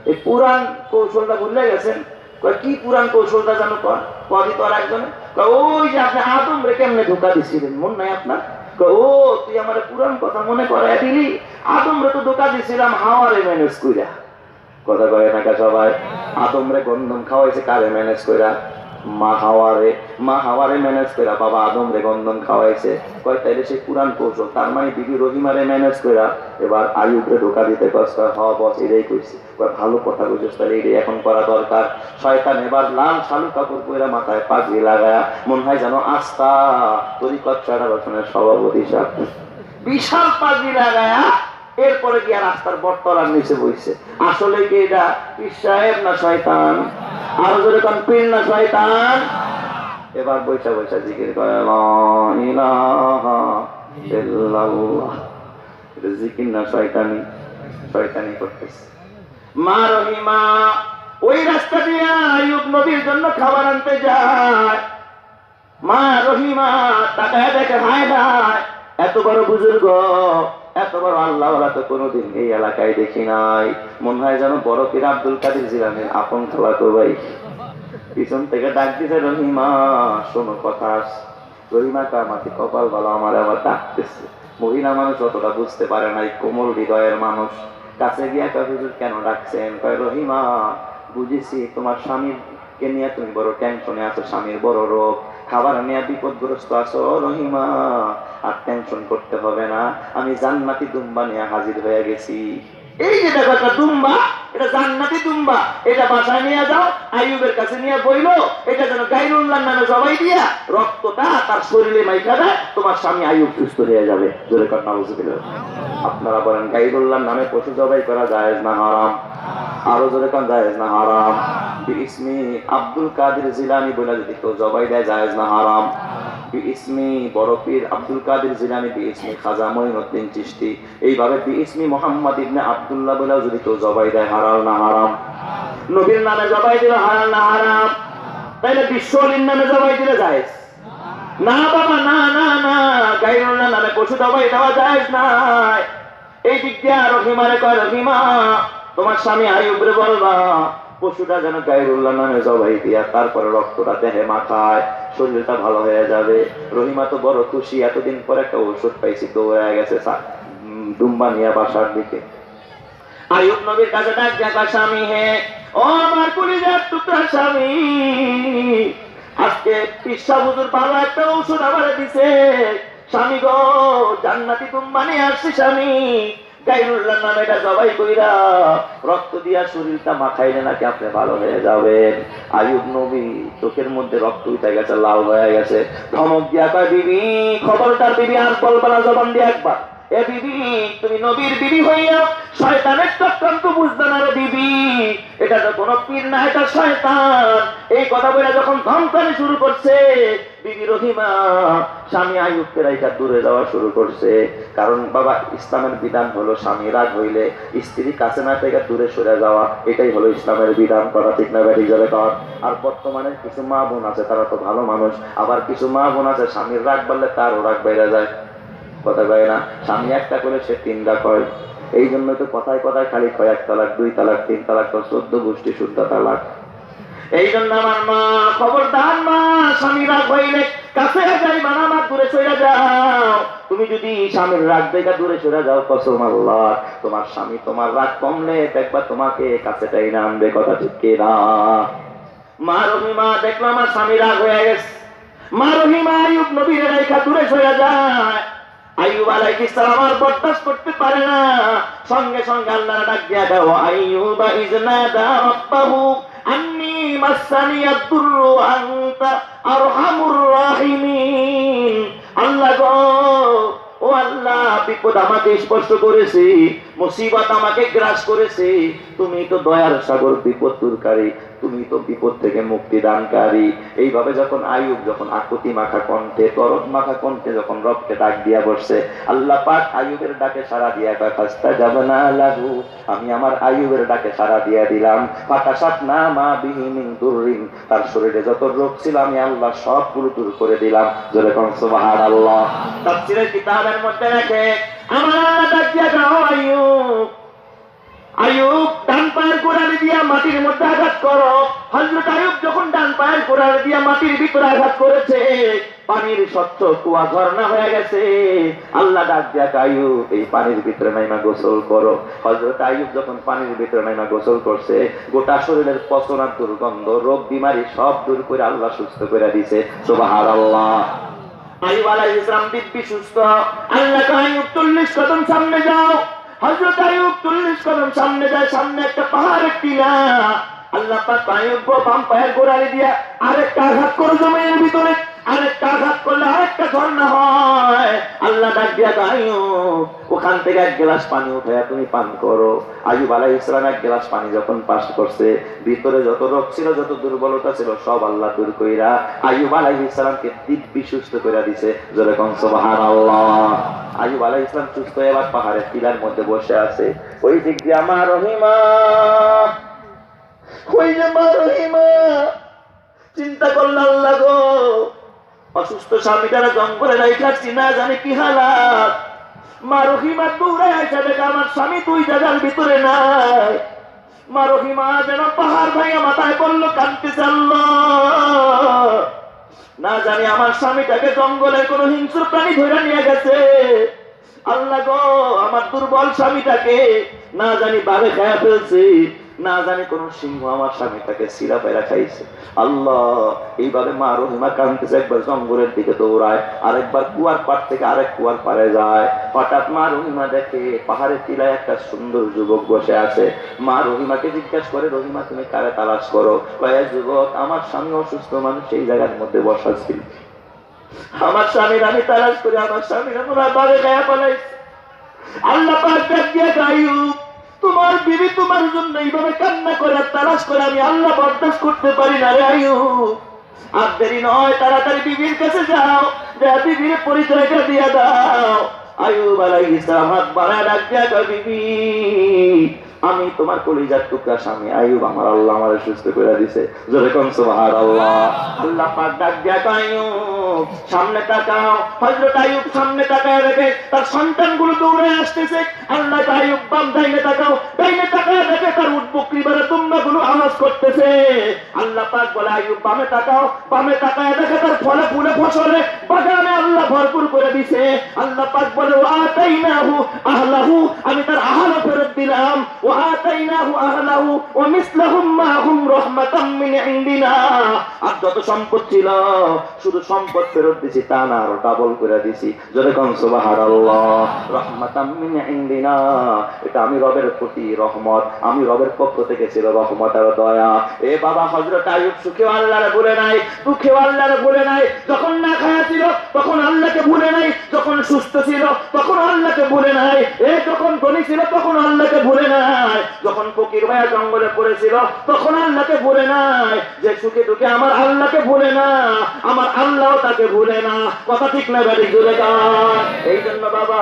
এই পুরাণ কৌশলটা ভুলে গেছেন? কি পুরাণ কৌশলটা জানো? কদি তোর একজনে, ওই যে আপনি আদম রে কেমনে ধোকা দিছিলেন, মন নাই আপনার? ও, তুই আমার পুরাণ কথা মনে করাই দিলি, আদম রে তো ধোকা দিছিলাম হাওয়ারে ম্যানেজ কইরা। কথা কয় না সবাই? আদম রে গন্ধম খাওয়াইছে কারে ম্যানেজ কইরা? মা হাওয়ারে ম্যানেজ কইরা বাবা আদম রে গন্ধম খাওয়াইছে। কয় তাইলে সেই পুরাণ কৌশল, তার মানে বিবি রহিমারে ম্যানেজ কইরা এবার আইয়ুব রে ধোকা দিতে কষ্ট। হ বস, এটাই কইছি। ভালো কথা কইছিস, তাহলে এটাই এখন করা দরকার। শয়তান এবার লাল শালু কাপড় পরে মাথায় পাগড়ি লাগায়া, মনে হয় যেন আস্থা তরিকত ফেডারেশনের সভাপতি সাহেব, বিশাল পাগড়ি লাগায়া এরপরে গিয়া রাস্তার বটতলার নিচে বইছে। আসলে কি এটা পীর সাহেব না শয়তান? আরো জোরে কোন, পীর না শয়তান? এবার বৈশা বৈশা জিকির করে, লা ইলাহা ইল্লাল্লাহ। এটা জিকির না শয়তানি? শয়তানি করতেছে। মা রহিমা ওই রাস্তা দিয়ে আইয়ুব নবীর জন্য খাবার আনতে যায়। মা রহিমা তাকায় দেখে, হায় হায়, এত বড় বুজুর্গ, এত বড় আল্লাহওয়ালা তো কোনোদিন এই এলাকায় দেখি নাই। মনে হয় যেন বড় পীর আব্দুল কাদের জিলানীর আপন খালাতো ভাই। পিছন থেকে ডাক দিছে, রহিমা শোনো কথা। রহিমা কামাতি কপাল ভালো, আমার আবার ডাকতেছে। মহিলা মানুষ অতটা বুঝতে পারে নাই, কোমল হৃদয়ের মানুষ। কাছে গিয়া কয়, হুজুর কেন ডাকছেন? কয়, রহিমা, বুঝেছি তোমার স্বামীকে নিয়ে তুমি বড় টেনশনে আছো, স্বামীর বড় রোগ, খাবার নিয়ে বিপদগ্রস্ত আছো। রহিমা, আর টেনশন করতে হবে না, আমি জান্নাতি দুম্বা নিয়ে হাজির হয়ে গেছি। এই যে দেখো একটা দুম্বা, এটা জান্নাতি দুম্বা, এটা বাসায় নিয়ে যাও, আইয়ুবের কাছে নিয়ে বইলো, এটা যেন গায়রুল্লাহ নামে জবাই দিয়া রক্তটা তার শরীরে মাইখা দেয়, তোমার স্বামী আইয়ুব সুস্থ হয়ে যাবে। জোরে কথা বলতে। আপনারা বলেন গায়রুল্লাহ নামে পশু জবাই করা জায়েজ না হারাম? আরো জোরে কান জায়েজ না হারাম? বিইসমি আব্দুল কাদের জিলানী বলে যদি কেউ জবাই দেয় জায়েজ না হারাম? বিইসমি বড় পীর আব্দুল কাদের জিলানী, বিইসমি খাজা মঈনুদ্দিন চিশতি, এইভাবে বিইসমি মোহাম্মদ ইবনে আব্দুল্লাহ বলেও যদি কেউ জবাই দেয় হালাল না হারাম? নবীর নামে জবাই দিলে হালাল না হারাম? তাইলে বিশ্ব অলির নামে জবাই দিলে জায়েজ না বাবা, না না না, গায়রুল্লাহ নামে পশু জবাই দেওয়া জায়েজ নাই। এই দিক দিয়ে রহিমারে কয়, রহিমা তোমার স্বামী আইয়ুবরে বলবা পশুটা যেন গায়রুল্লাহ নামে জবাই দিয়া তারপরে রক্তটা দেহে মাখায়, শরীরটা ভালো হয়ে যাবে। রহিমা তো বড় খুশি, এতদিন পর একটা ওষুধ পাইছি, দৌড়ে গেছে দুম্বা নিয়ে বাসার দিকে। আইয়ুব নবীর কাছে ডাক দেখা, স্বামী হে, ও আমার কলিজার টুকরা স্বামী, আজকে পিসা হুজুর ভালো একটা ওষুধ আমারে দিছে, স্বামী গো জান্নাতি দুম্বা নিয়ে আসছি স্বামী, গায়রুল্লাহ নামে এটা জবাই কইরা রক্ত দিয়া শরীরটা মাখাইলে নাকি আপনি ভালো হয়ে যাবেন। আইয়ুব নবী চোখের মধ্যে রক্ত উঠে গেছে, লাল হয়ে গেছে, ধমক দিয়া কয়, বিবি খবরদার বিবি, আর বলবা না, জবান দিয়ে একবার, এ বিবি তুমি নবীর বিবি হইয়া শয়তানের চক্রান্ত বুঝবে না রে বিবি, এটা তো কোনো পীর না, এটা শয়তান। এই কথা বলে যখন ধমকানি শুরু করছে, বিবি রহিমা স্বামী আইয়ুবকে রাইখা দূরে যাওয়া শুরু করছে। কারণ বাবা ইসলামের বিধান হলো স্বামী রাগ হইলে স্ত্রী কাছে না থেকে দূরে সরে যাওয়া, এটাই হলো ইসলামের বিধান। করা ঠিক না ব্যাটি জলে কর। আর বর্তমানে কিছু মা বোন আছে তারা তো ভালো মানুষ, আবার কিছু মা বোন আছে স্বামীর রাগ বাড়লে তারও রাগ বেড়ে যায়, কথা কয় না, স্বামী একটা করে সে তিনটা কয়। এই জন্য তো কথায় কথায় খালি কয় 1 তালাক 2 তালাক 3 তালাক, 14 গোষ্ঠী শুদ্ধ তালাক। এই জন্য আমার মা, খবরদার মা, স্বামী রাগ হইলে কাছে যাইবা না, মা দূরে সরে যাও। তুমি যদি স্বামীর রাগ দেখে দূরে সরে যাও, কসম আল্লাহ তোমার স্বামী তোমার রাগ কমলে দেখবা তোমাকে কাছে টাই না আনবে, কথা ঠিক কিনা? মা রহিমা দেখলো আমার স্বামী রাগ হয়ে গেছে, মা রহিমা আইয়ুব নবীর রাইখা দূরে সরে যায়। আইয়ুব আলাইহিস সালাম আর বরদাস্ত করতে পারে না, সঙ্গে সঙ্গে আল্লাহর ডাক দিয়া দাও, আইয়ুবা ইজনাদা রাব্বাহু আন্নী মাসানিয়াদ দুররু আনতা আরহামুর রাহিমিন। আল্লাহ গো, ও আল্লাহ, বিপদ আমাকে স্পর্শ করেছে, মুসিবত আমাকে গ্রাস করেছে, তুমি তো দয়ার সাগর, বিপদ দূরকারী, তুমি তো বিপদ থেকে মুক্তি দানকারী। এইভাবে যখন আইয়ুব যখন আকুতি মাখা কণ্ঠে, তরদ মাখা কণ্ঠে যখন রবকে ডাক দিয়া বসছে, আল্লাহ পাক আইয়ুবের ডাকে সাড়া দিয়া কয়, ফাস্তাজাবনা লাহু, আমি আমার আইয়ুবের ডাকে সাড়া দিয়া দিলাম। ফাকাশাফনা মা বিহি মিন দুররিন, তার শরীরে যত রোগ ছিল আমি আল্লাহ সবগুলো দূর করে দিলাম। জোরে কোন সুবহানাল্লাহ। তাফসীরের কিতাবের মধ্যে রাখে, আমার আল্লাহ ডাক দিয়া কয়, আইয়ুব, আইয়ুব ডান পায়ের গোড়ালি দিয়া মাটির মধ্যে আঘাত করো। হযরত আইয়ুব যখন ডান পায়ের গোড়ালি দিয়া মাটির ভিতরে আঘাত করেছে, পানির স্বচ্ছ কুয়া ঝর্ণা হয়ে গেছে। আল্লাহ ডাক দিয়া, আইয়ুব এই পানির ভিতরে নাইমা গোসল করো। হযরত আইয়ুব যখন পানির ভিতরে নাইমা গোসল করছে, গোটা শরীরের পচন আর দুর্গন্ধ, রোগ বিমারি সব দূর করে আল্লাহ সুস্থ করে দিয়েছে। সুবহানাল্লাহ। আইয়ুব আলাইহিস সালাম দিব্যি সুস্থ। আল্লাহ কয়, আইয়ুব 40 কদম সামনে যাও। হযরত আইয়ুব 40 কদম সামনে যায়, সামনে একটা পাহাড়ের টিলা। আল্লাহ পাক আইয়ুব বাম পায়ের গোড়ালি দিয়া আরেকটা আঘাত করে জমির ভিতরে, আরেকটা আঘাত করলে আরেকটা ঝর্ণা হয়। আল্লাহ ডাক দিয়া, আইয়ুব ওখান থেকে 1 গ্লাস পানি উঠায়া তুমি পান করো। আইয়ুব আলাইহিস সালাম 1 গ্লাস পানি যখন পাস করছে, ভিতরে যত রোগ ছিল, যত দুর্বলতা ছিল, সব আল্লাহ দূর কইরা আইয়ুব আলাইহিস সালামকে দিব্যি সুস্থ কইরা দিয়েছে। জোরে কোন সুবহানাল্লাহ। আইয়ুব আলাইহিস সালাম সুস্থ হয়ে আবার পাহাড়ের টিলার মধ্যে বসে আছে। ওই দিক দিয়ে আমার রহিমা, ওই যে মা রহিমা চিন্তা করল, আল্লাহ গো, অসুস্থ স্বামীটারা জঙ্গলে রাইখাচ্ছি, না জানি কি হালাত। মা রহিমা দৌড়ে আইসা দেখে আমার স্বামী 2 জায়গার ভিতরে নাই। মা রহিমা যেন পাহাড় ভাইয়া মাথায় পড়লো, কাঁদতেছে, আল্লাহ, না জানি আমার স্বামীটাকে জঙ্গলের কোন হিংস্র প্রাণী ধরে নিয়ে গেছে। আল্লাহ গো, আমার দুর্বল স্বামীটাকে না জানি বাঘে খায়া ফেলছে, না জানি কোন সিংহ আমার স্বামীটাকে সিরা পায়রা খাইছে। আল্লাহ, এইভাবে মা রহিমা কাঁদতেছে। একবার জঙ্গলের দিকে দৌড়ায়, আরেকবার কুয়ার পাড় থেকে আরেক কুয়ার পাড়ে যায়। হঠাৎ মা রহিমা দেখে পাহাড়ের টিলায় একটা সুন্দর যুবক বসে আছে। মা রহিমাকে জিজ্ঞাসা করে, রহিমা তুমি কারে তালাশ করো? কয়, যুবক, আমার স্বামী অসুস্থ মানুষ সেই জায়গার মধ্যে বসা ছিল, আমার স্বামীর আমি তালাশ করি, আমার স্বামীর আমরা বাড়ি গায়ে পালাইছি। আল্লাহ পাক ডাক দিয়া, আইয়ুব তোমার বিবি তোমার জন্য এইভাবে কান্না করে তালাশ করে আমি আল্লাহ বরদাস্ত করতে পারি না রে আইয়ুব। আর দেরি নয়, তাড়াতাড়ি বিবির কাছে যাও, যা বিবির পরিচয়টা দিয়ে দাও। আইয়ুব আলাইহিস সালাম হাত বাড়ায় ডাক দিয়া কয়, বিবি আমি তোমার কলিজার টুকরা স্বামী আইয়ুব, আমার আল্লাহ আমারে সুস্থ করে দিয়েছে। জোরে কোন সুবহানাল্লাহ। আল্লাহ পাক ডাক দিয়া কয়, আইয়ুব সামনে তাকাও। হযরত আইয়ুব সামনে তাকায় দেখে তার সন্তানগুলো দৌড়ে আসতেছে। আল্লাহ আইয়ুব বাম ডাইনে তাকাও, ডাইনে তাকায় দেখে তার উট বকরিবারে দুম্বাগুলো আওয়াজ করতেছে। আল্লাহ পাক বলে, আইয়ুব বামে তাকাও, বামে তাকায় দেখে তার ফলে ফুলে ফসলে বাগানে আল্লাহ ভরপুর করে দিয়েছে। আল্লাহ পাক বলে, আতাইনাহু আহলাহু, আমি তার আহল ফেরত দিলাম। وآتيناه أهله ومثلهم معهم رحمة من عندنا। আর যত সম্পদ ছিল শুধু সম্পদ ফেরত দিছি তা না, আরো ডাবল করে দিছি। জোরে কোন সুবহানাল্লাহ। রাহমাতাম মিন ইনদিনা, এটা আমি রবের প্রতি রহমত, আমি রবের পক্ষ থেকে ছিল রহমত আর দয়া। এ বাবা হযরত আইয়ুব সুখেও আল্লাহরে ভুলে নাই, দুঃখেও আল্লাহরে ভুলে নাই। যখন না খায়া ছিল তখন আল্লাহকে ভুলে নাই, যখন সুস্থ ছিল তখন আল্লাহকে ভুলে নাই, এ যখন ধনী ছিল তখন আল্লাহকে ভুলে নাই, যখন ফকির ভাইয়া জঙ্গলে পড়েছিল তখন আল্লাহকে ভুলে নাই। যে সুখে দুঃখে আমার আল্লাহকে ভুলে না, আমার আল্লাহও তাকে ভুলে না। কথা ঠিক না বাড়ি জুড়ে গান। এই জন্য বাবা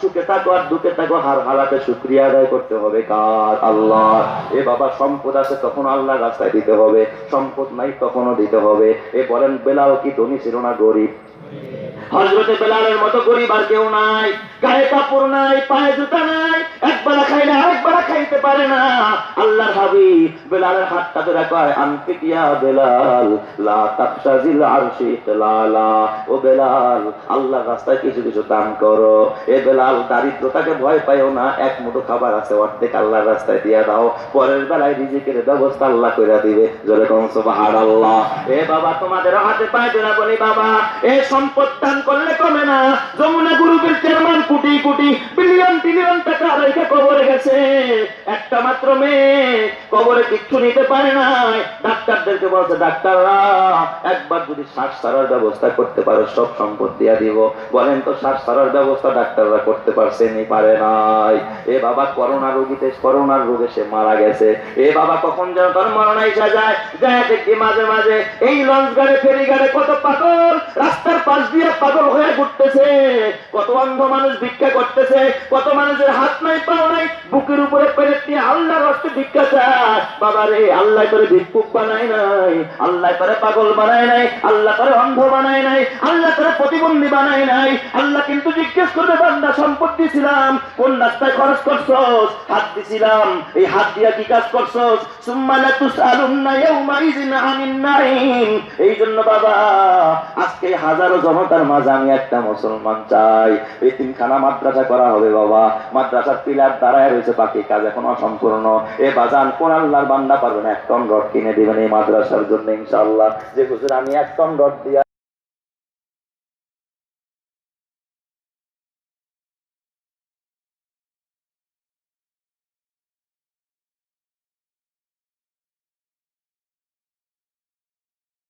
সুখে থাকো আর দুঃখে থাকো, হার হালাতে শুকরিয়া আদায় করতে হবে কার? আল্লাহ। এ বাবা সম্পদ আছে তখন আল্লাহর রাস্তায় দিতে হবে, সম্পদ নাই তখনও দিতে হবে। এ বলেন বেলাল কি ধনী ছিল না গরিব? হযরতে বেলালের মতো গরিব আর কেউ নাই। গায়ে কাপড় নাই, পায়ে জুতা নাই, একবার খাইলে আরেকবার খাইতে পারে না। আল্লাহর হাবিব বেলালের হাতটা ধরে কয়, আনফিক ইয়া বেলাল লা তাখশাজিল আরশি ইখলালা। ও বেলাল আল্লাহর রাস্তায় কিছু কিছু দান করো। এ বেলাল দারিদ্রতাকে ভয় পাইও না, এক মুঠো খাবার আছে অর্ধেক আল্লাহর রাস্তায় দিয়ে দাও, পরের বেলায় রিজিকের ব্যবস্থা আল্লাহ করে দিবে। জোরে কোন সুবহানাল্লাহ। এ বাবা তোমাদের হাতে পায়ে ধরে বলি বাবা, এ সম্পদ দান করলে কমে না। যমুনা গ্রুপের chairman crore crore billion trillion টাকা রেখে কবরে গেছে, একটা মাত্র মেয়ে কবরে কিচ্ছু নিতে পারে নাই। ডাক্তারদেরকে বলছে, ডাক্তাররা একবার যদি শ্বাস ছাড়ার ব্যবস্থা করতে পারো সব সম্পদ দিয়া দিব। বলেন তো শ্বাস ছাড়ার ব্যবস্থা ডাক্তাররা করতে পারছেনি? পারে নাই। এ বাবা করোনা রোগীতে করোনার রোগে সে মারা গেছে। এ বাবা কখন যেন তার মরণ আইসা যায়, যায় দেখি মাঝে মাঝে এই লঞ্চ গাড়ি ফেরি গাড়ি কত পাগল রাস্তার পাশ দিয়ে পাগল হয়ে ঘুরতেছে, কত অন্ধ মানুষ ভিক্ষা করতেছে, কত মানুষের হাত নাই পাও নাই, বুকের উপরে পেরেক দিয়ে আল্লাহর রাস্তায় ভিক্ষা চায়। বাবা রে, আল্লাহ করে ভিক্ষুক বানায় নাই, আল্লাহ করে পাগল বানায় নাই, আল্লাহ করে অন্ধ বানায় নাই, আল্লাহ করে প্রতিবন্ধী বানায় নাই। আল্লাহ কিন্তু জিজ্ঞেস করবে, বান্দা সম্পদ দিছিলাম কোন রাস্তায় খরচ করছস? হাত দিছিলাম, এই হাত দিয়া কি কাজ করছস? সুম্মা লা তুসআলুন্না ইয়াউমাইযিন আনিন নাঈম। এই জন্য বাবা আজকে হাজারো জনতার মাঝে আমি একটা মুসলমান চাই, এতিমখানা মাদ্রাসা করা হবে বাবা। মাদ্রাসার পিলার দাঁড়ায় রয়েছে, বাকি কাজ এখন অসম্পূর্ণ। এ বাজান কোন আল্লাহর বান্দা পারবেন 1 টন রড কিনে দিবেন এই মাদ্রাসার জন্য ইনশাআল্লাহ? যে হুজুর আমি 1 টন রড দিয়া